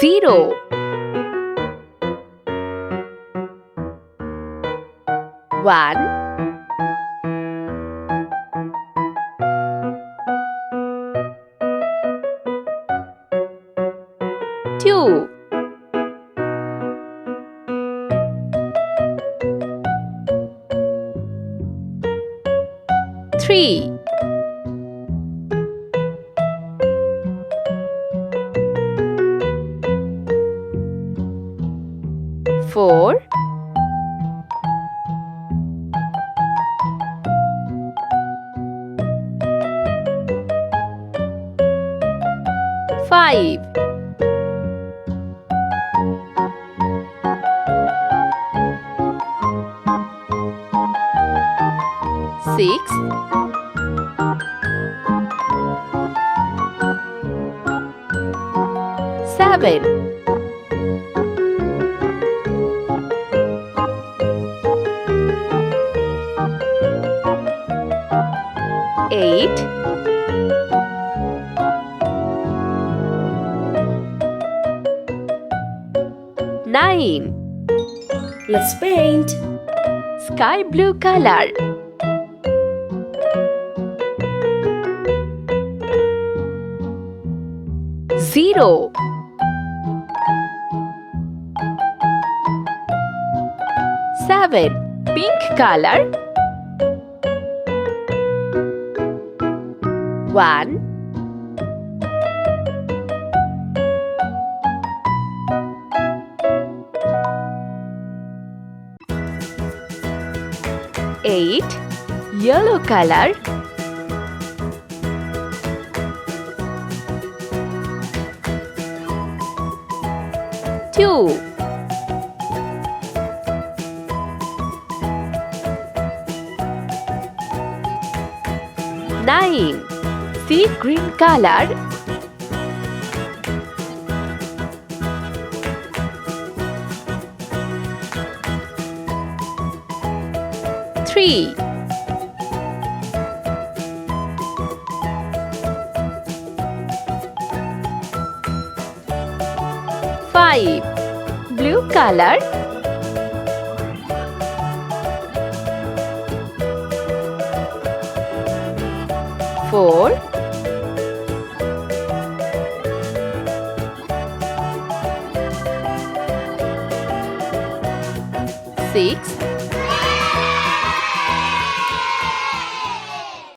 Zero. 1. 2. 3. 4. 5. 6. 7. 8. 9. Let's paint. Sky blue color. 0. 7. Pink color. 1. 8. Yellow color. 2. 9. Sea green color. 3. 5. Blue color. 4. 6.